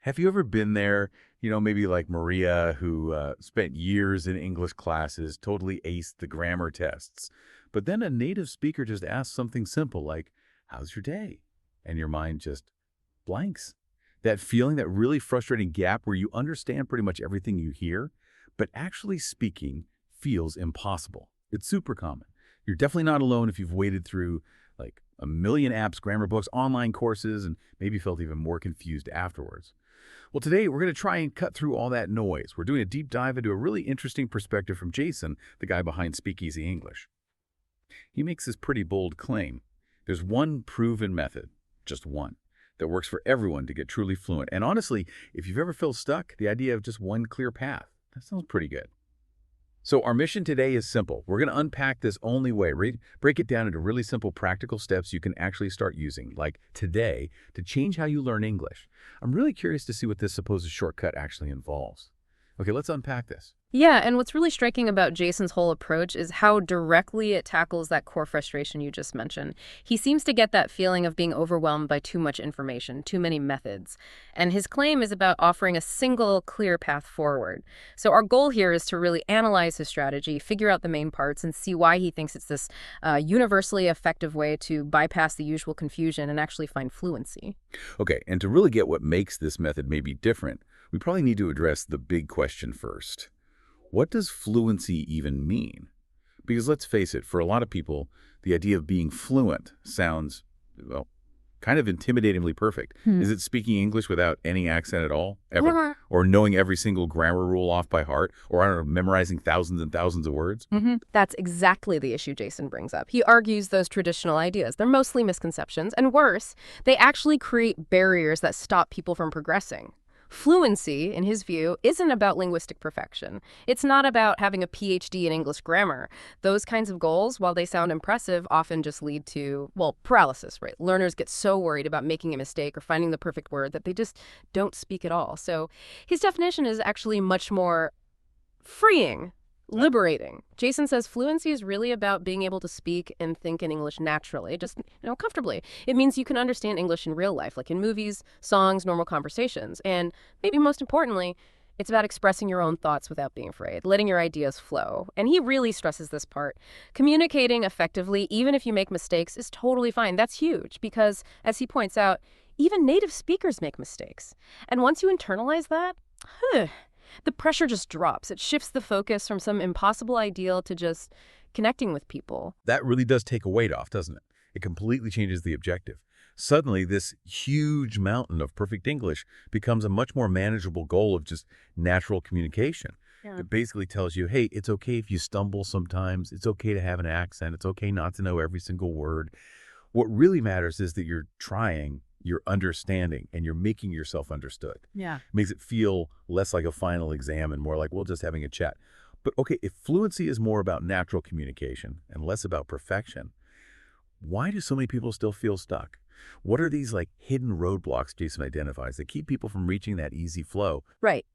Have you ever been there, maybe like Maria, who spent years in English classes, totally aced the grammar tests, but then a native speaker just asks something simple like, how's your day? And your mind just blanks. That feeling, that really frustrating gap where you understand pretty much everything you hear, but actually speaking feels impossible. It's super common. You're definitely not alone if you've waded through like a million apps, grammar books, online courses, and maybe felt even more confused afterwards. Well, today we're going to try and cut through all that noise. We're doing a deep dive into a really interesting perspective from Jason, the guy behind Speakeasy English. He makes this pretty bold claim. There's one proven method, just one, that works for everyone to get truly fluent. And honestly, if you've ever felt stuck, the idea of just one clear path, that sounds pretty good. So our mission today is simple. We're going to unpack this only way, break it down into really simple practical steps you can actually start using, like today, to change how you learn English. I'm really curious to see what this supposed shortcut actually involves. Okay, let's unpack this. Yeah, and what's really striking about Jason's whole approach is how directly it tackles that core frustration you just mentioned. He seems to get that feeling of being overwhelmed by too much information, too many methods. And his claim is about offering a single, clear path forward. So our goal here is to really analyze his strategy, figure out the main parts, and see why he thinks it's this universally effective way to bypass the usual confusion and actually find fluency. Okay, and to really get what makes this method maybe different, we probably need to address the big question first. What does fluency even mean? Because let's face it, for a lot of people, the idea of being fluent sounds, well, kind of intimidatingly perfect. Is it speaking English without any accent at all, ever? Or knowing every single grammar rule off by heart? Or, I don't know, memorizing thousands and thousands of words? That's exactly the issue Jason brings up. He argues those traditional ideas. They're mostly misconceptions, and worse, they actually create barriers that stop people from progressing. Fluency, in his view, isn't about linguistic perfection. It's not about having a PhD in English grammar. Those kinds of goals, while they sound impressive, often just lead to, well, paralysis, right? Learners get so worried about making a mistake or finding the perfect word that they just don't speak at all. So his definition is actually much more freeing, liberating. Jason says fluency is really about being able to speak and think in English naturally, just, comfortably. It means you can understand English in real life, like in movies, songs, normal conversations. And maybe most importantly, it's about expressing your own thoughts without being afraid, letting your ideas flow. And he really stresses this part. Communicating effectively, even if you make mistakes, is totally fine. That's huge because, as he points out, even native speakers make mistakes. And once you internalize that, the pressure just drops. It shifts the focus from some impossible ideal to just connecting with people. That really does take a weight off, doesn't it? It completely changes the objective. Suddenly, this huge mountain of perfect English becomes a much more manageable goal of just natural communication. Yeah. It basically tells you, hey, it's okay if you stumble sometimes. It's okay to have an accent. It's okay not to know every single word. What really matters is that you're trying, you're understanding, and you're making yourself understood. Yeah. It makes it feel less like a final exam and more like, well, just having a chat. But okay, if fluency is more about natural communication and less about perfection, why do so many people still feel stuck? What are these like hidden roadblocks Jason identifies that keep people from reaching that easy flow? Right.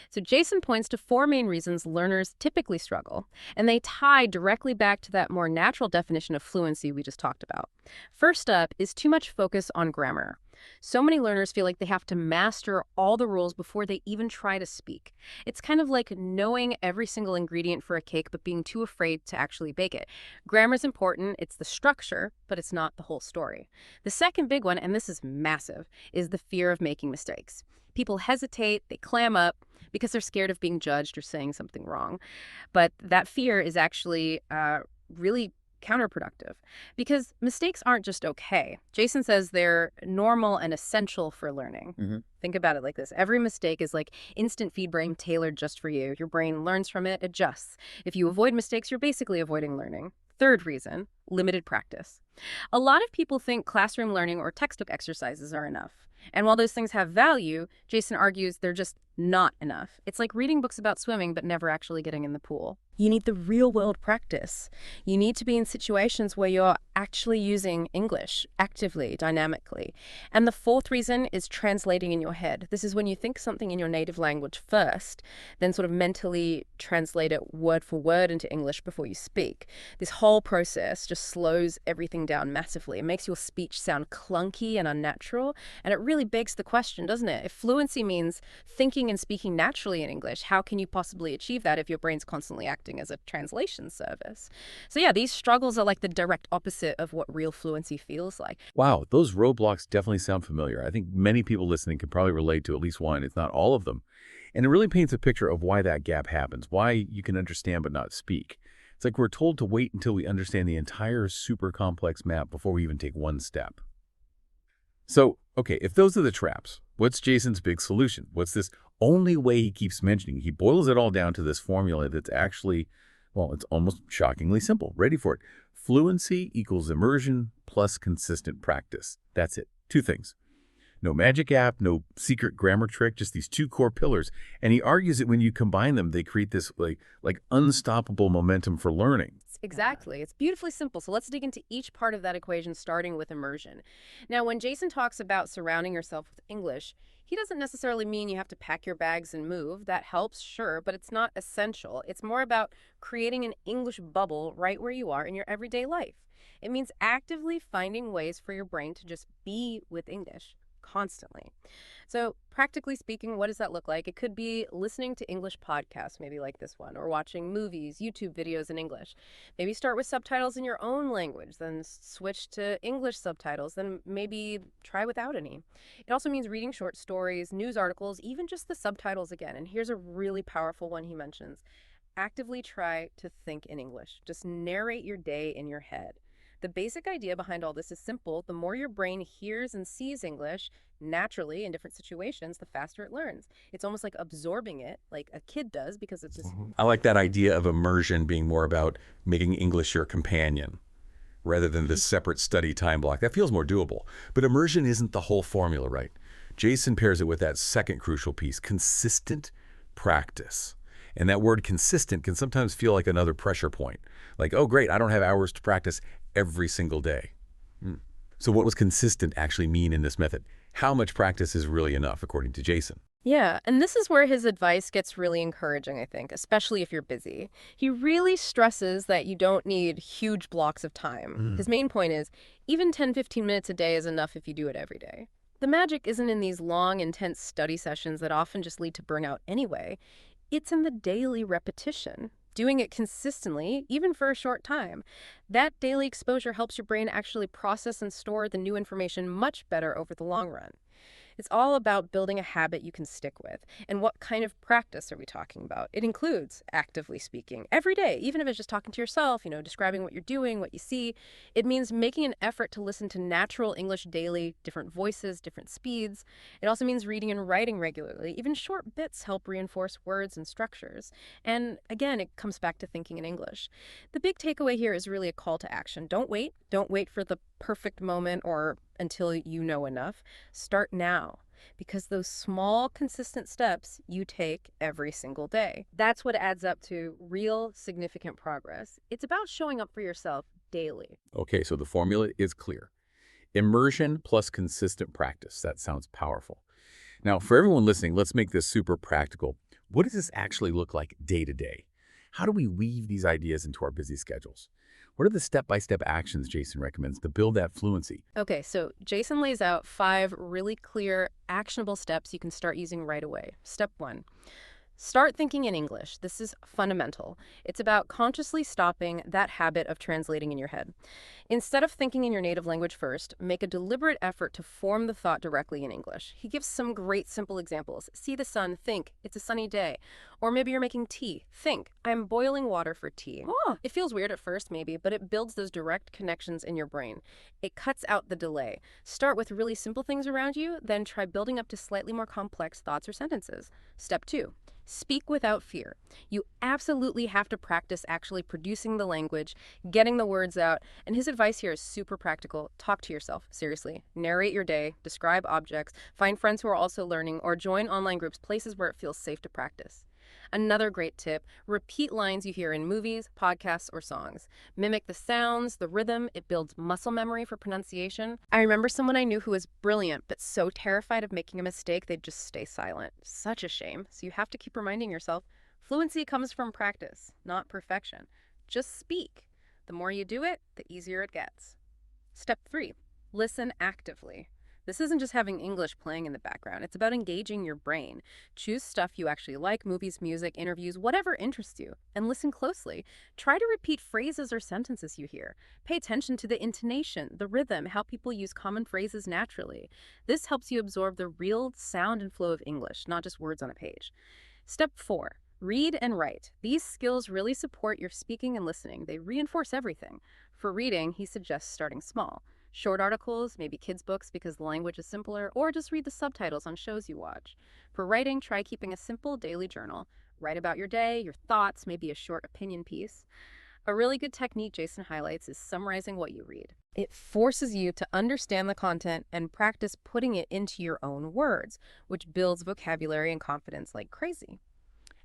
So Jason points to four main reasons learners typically struggle, and they tie directly back to that more natural definition of fluency we just talked about. First up is too much focus on grammar. So many learners feel like they have to master all the rules before they even try to speak. It's kind of like knowing every single ingredient for a cake but being too afraid to actually bake it. Grammar's important, it's the structure, but it's not the whole story. The second big one, and this is massive, is the fear of making mistakes. People hesitate, they clam up because they're scared of being judged or saying something wrong. But that fear is actually really counterproductive because mistakes aren't just okay. Jason says they're normal and essential for learning. Think about it like this. Every mistake is like instant feed brain tailored just for you. Your brain learns from it, adjusts. If you avoid mistakes, you're basically avoiding learning. Third reason, limited practice. A lot of people think classroom learning or textbook exercises are enough. And while those things have value, Jason argues they're just Not enough. It's like reading books about swimming but never actually getting in the pool. You need the real world practice. You need to be in situations where you're actually using English actively, dynamically. And the fourth reason is translating in your head. This is when you think something in your native language first, then sort of mentally translate it word for word into English before you speak. This whole process just slows everything down massively. It makes your speech sound clunky and unnatural. And it really begs the question, doesn't it? If fluency means thinking and speaking naturally in English, how can you possibly achieve that if your brain's constantly acting as a translation service? So yeah, these struggles are like the direct opposite of what real fluency feels like. Wow, those roadblocks definitely sound familiar. I think many people listening can probably relate to at least one, if not all of them. And it really paints a picture of why that gap happens, why you can understand but not speak. It's like we're told to wait until we understand the entire super complex map before we even take one step. So, okay, if those are the traps, what's Jason's big solution? What's this only way he keeps mentioning? He boils it all down to this formula that's actually, well, it's almost shockingly simple. Ready for it. Fluency equals immersion plus consistent practice. That's it. Two things. No magic app, no secret grammar trick, just these two core pillars. And he argues that when you combine them, they create this like unstoppable momentum for learning. Exactly. It's beautifully simple. So let's dig into each part of that equation, starting with immersion. Now, when Jason talks about surrounding yourself with English, he doesn't necessarily mean you have to pack your bags and move. That helps, sure, but it's not essential. It's more about creating an English bubble right where you are in your everyday life. It means actively finding ways for your brain to just be with English constantly. So, practically speaking, what does that look like? It could be listening to English podcasts, maybe like this one, or watching movies, YouTube videos in English. Maybe start with subtitles in your own language, then switch to English subtitles, then maybe try without any. It also means reading short stories, news articles, even just the subtitles again. And here's a really powerful one he mentions. Actively try to think in English. Just narrate your day in your head. The basic idea behind all this is simple. The more your brain hears and sees English naturally in different situations, the faster it learns. It's almost like absorbing it, like a kid does, because it's just. I like that idea of immersion being more about making English your companion rather than this separate study time block. That feels more doable. But immersion isn't the whole formula, right? Jason pairs it with that second crucial piece, consistent practice. And that word consistent can sometimes feel like another pressure point. Like, oh, great, I don't have hours to practice every single day. So what does consistent actually mean in this method? How much practice is really enough, according to Jason? Yeah, and this is where his advice gets really encouraging, I think, especially if you're busy. He really stresses that you don't need huge blocks of time. His main point is even 10-15 minutes a day is enough if you do it every day. The magic isn't in these long, intense study sessions that often just lead to burnout anyway. It's in the daily repetition, doing it consistently, even for a short time. That daily exposure helps your brain actually process and store the new information much better over the long run. It's all about building a habit you can stick with. And what kind of practice are we talking about? It includes actively speaking every day, even if it's just talking to yourself, describing what you're doing, what you see. It means making an effort to listen to natural English daily, different voices, different speeds. It also means reading and writing regularly. Even short bits help reinforce words and structures. And again, it comes back to thinking in English. The big takeaway here is really a call to action. Don't wait. Don't wait for the perfect moment or until you know enough. Start now, because those small, consistent steps you take every single day. That's what adds up to real, significant progress. It's about showing up for yourself daily. Okay, so the formula is clear. Immersion plus consistent practice. That sounds powerful. Now, for everyone listening, let's make this super practical. What does this actually look like day to day? How do we weave these ideas into our busy schedules? What are the step-by-step actions Jason recommends to build that fluency? Okay, so Jason lays out 5 really clear, actionable steps you can start using right away. Step 1. Start thinking in English. This is fundamental. It's about consciously stopping that habit of translating in your head. Instead of thinking in your native language first, make a deliberate effort to form the thought directly in English. He gives some great simple examples. See the sun, think, it's a sunny day. Or maybe you're making tea. Think, I'm boiling water for tea. Oh. It feels weird at first maybe, but it builds those direct connections in your brain. It cuts out the delay. Start with really simple things around you, then try building up to slightly more complex thoughts or sentences. Step 2. Speak without fear. You absolutely have to practice actually producing the language, getting the words out, and his advice here is super practical. Talk to yourself, seriously. Narrate your day, describe objects, find friends who are also learning, or join online groups, places where it feels safe to practice. Another great tip, repeat lines you hear in movies, podcasts, or songs. Mimic the sounds, the rhythm, it builds muscle memory for pronunciation. I remember someone I knew who was brilliant, but so terrified of making a mistake they'd just stay silent. Such a shame. So you have to keep reminding yourself, fluency comes from practice, not perfection. Just speak. The more you do it, the easier it gets. Step 3, listen actively. This isn't just having English playing in the background. It's about engaging your brain. Choose stuff you actually like, movies, music, interviews, whatever interests you, and listen closely. Try to repeat phrases or sentences you hear. Pay attention to the intonation, the rhythm, how people use common phrases naturally. This helps you absorb the real sound and flow of English, not just words on a page. Step 4, read and write. These skills really support your speaking and listening. They reinforce everything. For reading, he suggests starting small. Short articles, maybe kids' books because the language is simpler, or just read the subtitles on shows you watch. For writing, try keeping a simple daily journal. Write about your day, your thoughts, maybe a short opinion piece. A really good technique Jason highlights is summarizing what you read. It forces you to understand the content and practice putting it into your own words, which builds vocabulary and confidence like crazy.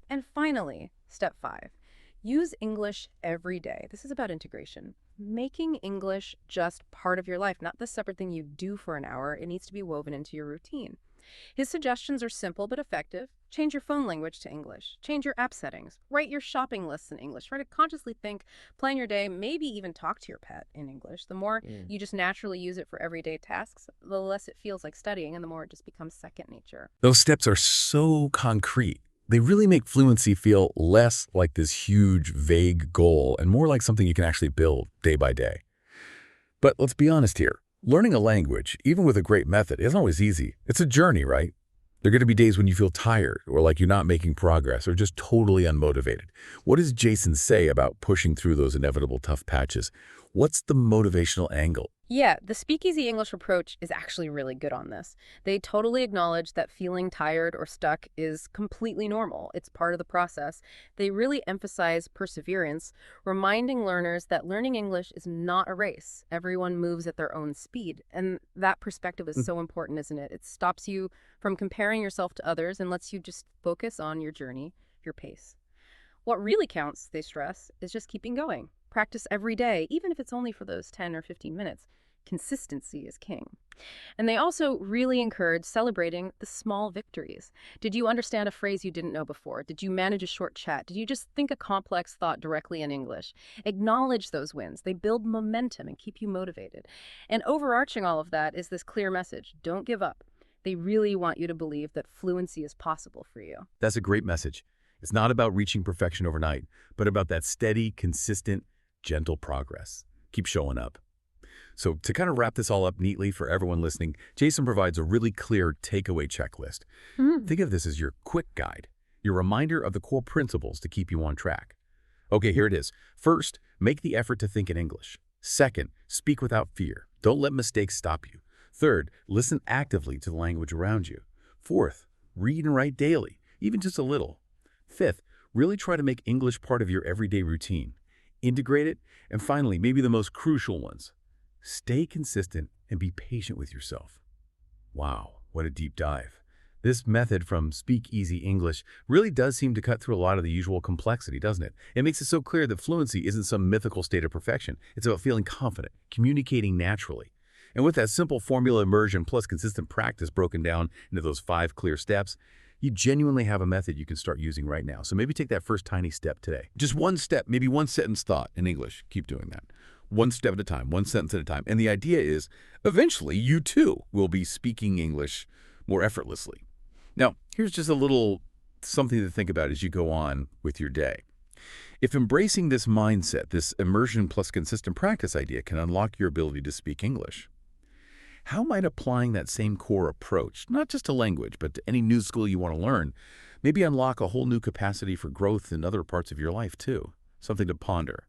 And finally, step 5. Use English every day. This is about integration. Making English just part of your life, not the separate thing you do for an hour. It needs to be woven into your routine. His suggestions are simple but effective. Change your phone language to English. Change your app settings. Write your shopping lists in English. Try to consciously think, plan your day, maybe even talk to your pet in English. The more you just naturally use it for everyday tasks, the less it feels like studying and the more it just becomes second nature. Those steps are so concrete. They really make fluency feel less like this huge, vague goal and more like something you can actually build day by day. But let's be honest here. Learning a language, even with a great method, isn't always easy. It's a journey, right? There are going to be days when you feel tired or like you're not making progress or just totally unmotivated. What does Jason say about pushing through those inevitable tough patches? What's the motivational angle? Yeah, the Speakeasy English approach is actually really good on this. They totally acknowledge that feeling tired or stuck is completely normal. It's part of the process. They really emphasize perseverance, reminding learners that learning English is not a race. Everyone moves at their own speed. And that perspective is so important, isn't it? It stops you from comparing yourself to others and lets you just focus on your journey, your pace. What really counts, they stress, is just keeping going. Practice every day, even if it's only for those 10 or 15 minutes. Consistency is king. And they also really encourage celebrating the small victories. Did you understand a phrase you didn't know before? Did you manage a short chat? Did you just think a complex thought directly in English? Acknowledge those wins. They build momentum and keep you motivated. And overarching all of that is this clear message: don't give up. They really want you to believe that fluency is possible for you. That's a great message. It's not about reaching perfection overnight, but about that steady, consistent, gentle progress. Keep showing up. So to kind of wrap this all up neatly for everyone listening, Jason provides a really clear takeaway checklist. Think of this as your quick guide, your reminder of the core principles to keep you on track. Okay, here it is. First, make the effort to think in English. Second, speak without fear. Don't let mistakes stop you. Third, listen actively to the language around you. Fourth, read and write daily, even just a little. Fifth, really try to make English part of your everyday routine. Integrate it. And finally, maybe the most crucial ones, stay consistent and be patient with yourself. Wow, what a deep dive. This method from Speakeasy English really does seem to cut through a lot of the usual complexity, doesn't it? It makes it so clear that fluency isn't some mythical state of perfection. It's about feeling confident, communicating naturally. And with that simple formula immersion plus consistent practice broken down into those 5 clear steps, you genuinely have a method you can start using right now. So maybe take that first tiny step today. Just one step, maybe one sentence thought in English. Keep doing that. One step at a time, one sentence at a time. And the idea is, eventually, you too will be speaking English more effortlessly. Now, here's just a little something to think about as you go on with your day. If embracing this mindset, this immersion plus consistent practice idea can unlock your ability to speak English, how might applying that same core approach, not just to language, but to any new skill you want to learn, maybe unlock a whole new capacity for growth in other parts of your life too? Something to ponder.